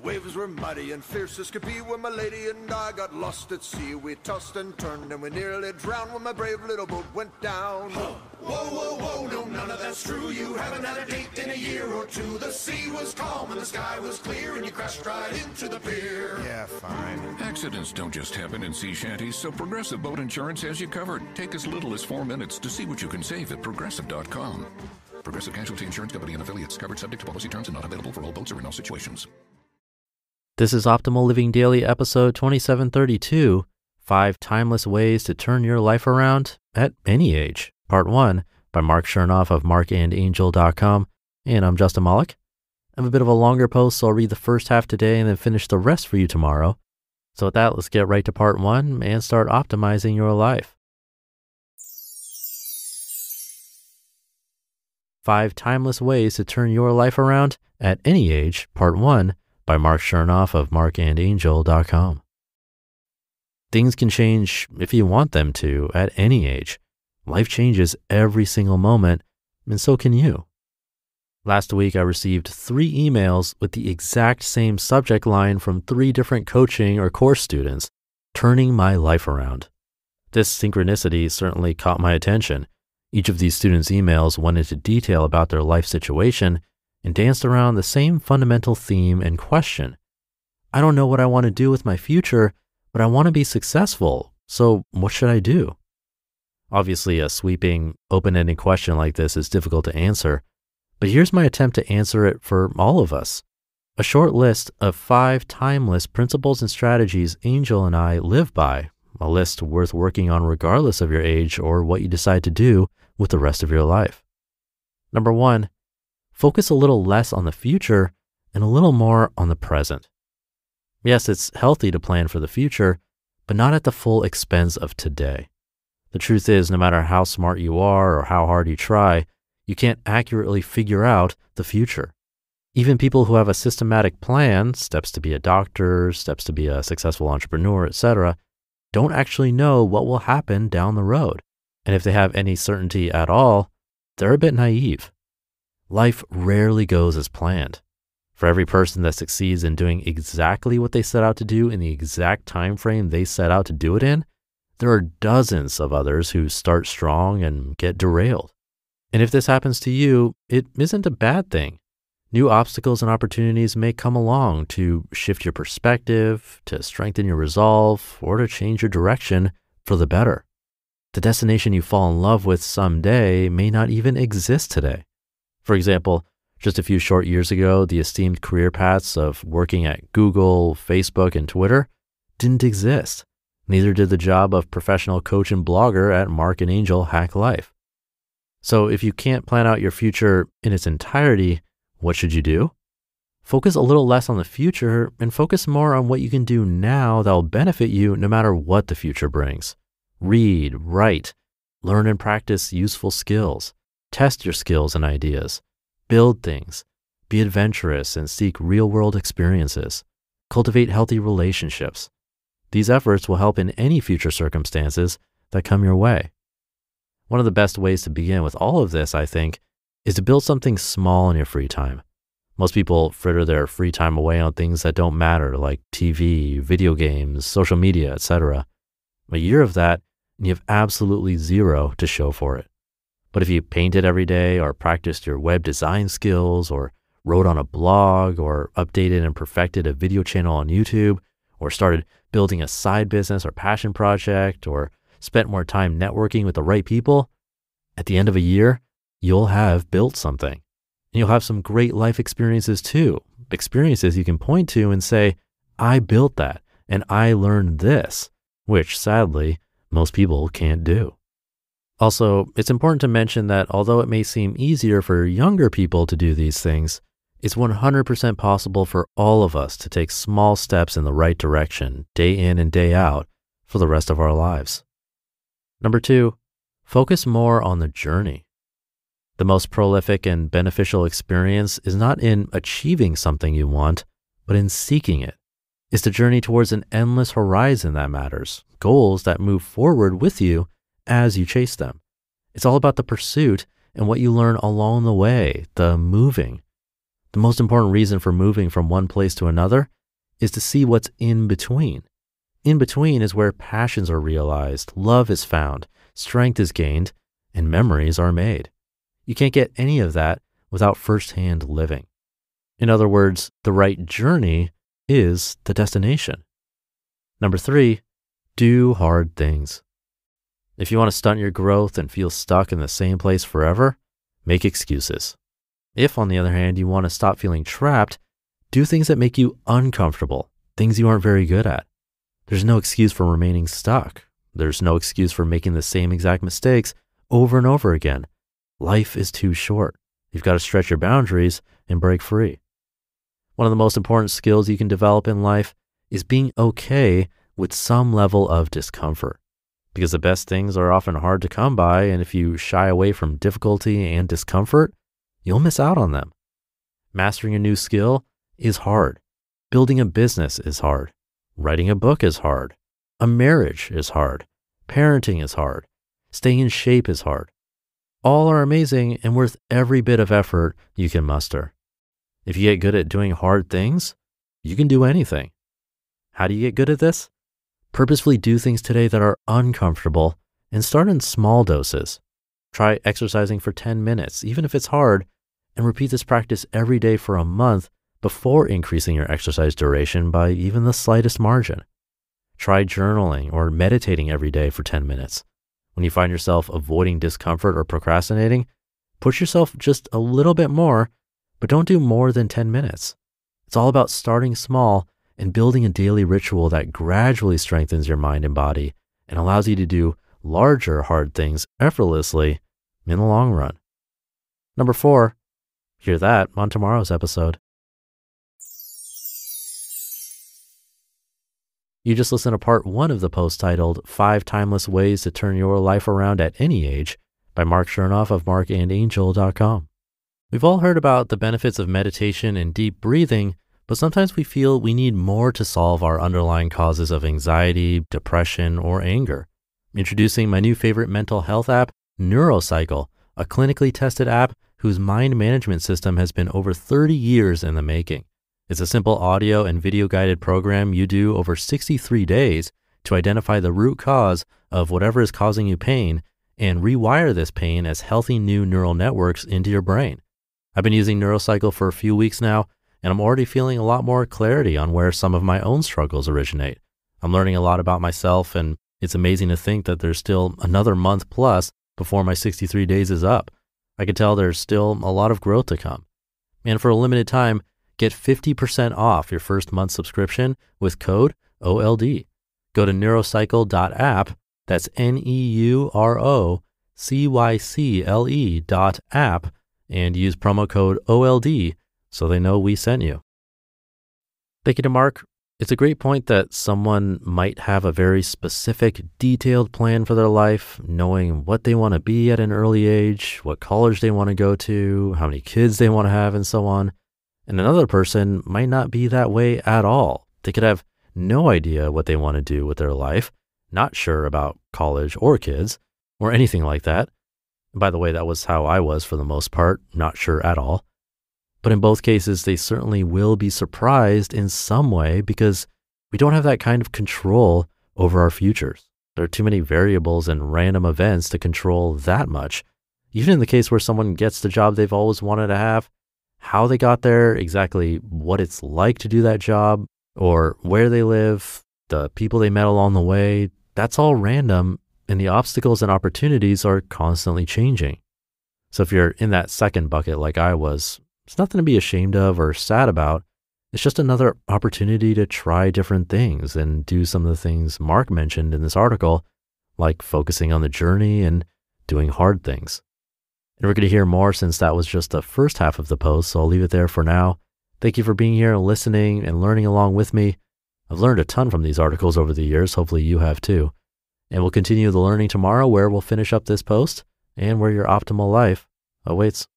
Waves were muddy and fierce as could be when my lady and I got lost at sea. We tossed and turned and we nearly drowned when my brave little boat went down. Whoa, whoa, whoa, no, none of that's true. You haven't had a date in a year or two. The sea was calm and the sky was clear and you crashed right into the pier. Yeah, fine. Accidents don't just happen in sea shanties, so Progressive Boat Insurance has you covered. Take as little as 4 minutes to see what you can save at Progressive.com. Progressive Casualty Insurance Company and Affiliates. Covered subject to policy terms and not available for all boats or in all situations. This is Optimal Living Daily, episode 2732, 5 Timeless Ways to Turn Your Life Around at Any Age, Part 1, by Marc Chernoff of marcandangel.com, and I'm Justin Malik. I have a bit of a longer post, so I'll read the first half today and then finish the rest for you tomorrow. So with that, let's get right to Part 1 and start optimizing your life. 5 Timeless Ways to Turn Your Life Around at Any Age, Part 1, by Marc Chernoff of marcandangel.com. Things can change if you want them to at any age. Life changes every single moment, and so can you. Last week, I received 3 emails with the exact same subject line from 3 different coaching or course students, turning my life around. This synchronicity certainly caught my attention. Each of these students' emails went into detail about their life situation and danced around the same fundamental theme and question. I don't know what I want to do with my future, but I want to be successful, so what should I do? Obviously, a sweeping, open-ended question like this is difficult to answer, but here's my attempt to answer it for all of us. A short list of 5 timeless principles and strategies Angel and I live by, a list worth working on regardless of your age or what you decide to do with the rest of your life. Number 1, focus a little less on the future and a little more on the present. Yes, it's healthy to plan for the future, but not at the full expense of today. The truth is, no matter how smart you are or how hard you try, you can't accurately figure out the future. Even people who have a systematic plan, steps to be a doctor, steps to be a successful entrepreneur, etc., don't actually know what will happen down the road. And if they have any certainty at all, they're a bit naive. Life rarely goes as planned. For every person that succeeds in doing exactly what they set out to do in the exact time frame they set out to do it in, there are dozens of others who start strong and get derailed. And if this happens to you, it isn't a bad thing. New obstacles and opportunities may come along to shift your perspective, to strengthen your resolve, or to change your direction for the better. The destination you fall in love with someday may not even exist today. For example, just a few short years ago, the esteemed career paths of working at Google, Facebook, and Twitter didn't exist. Neither did the job of professional coach and blogger at Marc and Angel Hack Life. So if you can't plan out your future in its entirety, what should you do? Focus a little less on the future and focus more on what you can do now that will benefit you no matter what the future brings. Read, write, learn and practice useful skills. Test your skills and ideas. Build things. Be adventurous and seek real-world experiences. Cultivate healthy relationships. These efforts will help in any future circumstances that come your way. One of the best ways to begin with all of this, I think, is to build something small in your free time. Most people fritter their free time away on things that don't matter, like TV, video games, social media, etc. A year of that, and you have absolutely zero to show for it. But if you painted every day or practiced your web design skills or wrote on a blog or updated and perfected a video channel on YouTube or started building a side business or passion project or spent more time networking with the right people, at the end of a year, you'll have built something. And you'll have some great life experiences too, experiences you can point to and say, I built that and I learned this, which sadly, most people can't do. Also, it's important to mention that although it may seem easier for younger people to do these things, it's 100% possible for all of us to take small steps in the right direction, day in and day out, for the rest of our lives. Number 2, focus more on the journey. The most prolific and beneficial experience is not in achieving something you want, but in seeking it. It's the journey towards an endless horizon that matters, goals that move forward with you as you chase them. It's all about the pursuit and what you learn along the way, the moving. The most important reason for moving from one place to another is to see what's in between. In between is where passions are realized, love is found, strength is gained, and memories are made. You can't get any of that without firsthand living. In other words, the right journey is the destination. Number 3, do hard things. If you want to stunt your growth and feel stuck in the same place forever, make excuses. If, on the other hand, you want to stop feeling trapped, do things that make you uncomfortable, things you aren't very good at. There's no excuse for remaining stuck. There's no excuse for making the same exact mistakes over and over again. Life is too short. You've got to stretch your boundaries and break free. One of the most important skills you can develop in life is being okay with some level of discomfort, because the best things are often hard to come by, and if you shy away from difficulty and discomfort, you'll miss out on them. Mastering a new skill is hard. Building a business is hard. Writing a book is hard. A marriage is hard. Parenting is hard. Staying in shape is hard. All are amazing and worth every bit of effort you can muster. If you get good at doing hard things, you can do anything. How do you get good at this? Purposefully do things today that are uncomfortable and start in small doses. Try exercising for 10 minutes, even if it's hard, and repeat this practice every day for a month before increasing your exercise duration by even the slightest margin. Try journaling or meditating every day for 10 minutes. When you find yourself avoiding discomfort or procrastinating, push yourself just a little bit more, but don't do more than 10 minutes. It's all about starting small and building a daily ritual that gradually strengthens your mind and body and allows you to do larger hard things effortlessly in the long run. Number 4, hear that on tomorrow's episode. You just listened to part 1 of the post titled 5 Timeless Ways to Turn Your Life Around at Any Age by Marc Chernoff of marcandangel.com. We've all heard about the benefits of meditation and deep breathing, but sometimes we feel we need more to solve our underlying causes of anxiety, depression, or anger. Introducing my new favorite mental health app, Neurocycle, a clinically tested app whose mind management system has been over 30 years in the making. It's a simple audio and video guided program you do over 63 days to identify the root cause of whatever is causing you pain and rewire this pain as healthy new neural networks into your brain. I've been using Neurocycle for a few weeks now, and I'm already feeling a lot more clarity on where some of my own struggles originate. I'm learning a lot about myself, and it's amazing to think that there's still another month plus before my 63 days is up. I can tell there's still a lot of growth to come. And for a limited time, get 50% off your first month subscription with code OLD. Go to neurocycle.app, that's neurocycle.app, and use promo code OLD so they know we sent you. Thank you to Marc. It's a great point that someone might have a very specific, detailed plan for their life, knowing what they want to be at an early age, what college they want to go to, how many kids they want to have, and so on. And another person might not be that way at all. They could have no idea what they want to do with their life, not sure about college or kids, or anything like that. And by the way, that was how I was for the most part, not sure at all. But in both cases, they certainly will be surprised in some way because we don't have that kind of control over our futures. There are too many variables and random events to control that much. Even in the case where someone gets the job they've always wanted to have, how they got there, exactly what it's like to do that job, or where they live, the people they met along the way, that's all random, and the obstacles and opportunities are constantly changing. So if you're in that second bucket like I was, it's nothing to be ashamed of or sad about. It's just another opportunity to try different things and do some of the things Marc mentioned in this article, like focusing on the journey and doing hard things. And we're going to hear more since that was just the first half of the post, so I'll leave it there for now. Thank you for being here and listening and learning along with me. I've learned a ton from these articles over the years. Hopefully you have too. And we'll continue the learning tomorrow where we'll finish up this post and where your optimal life awaits.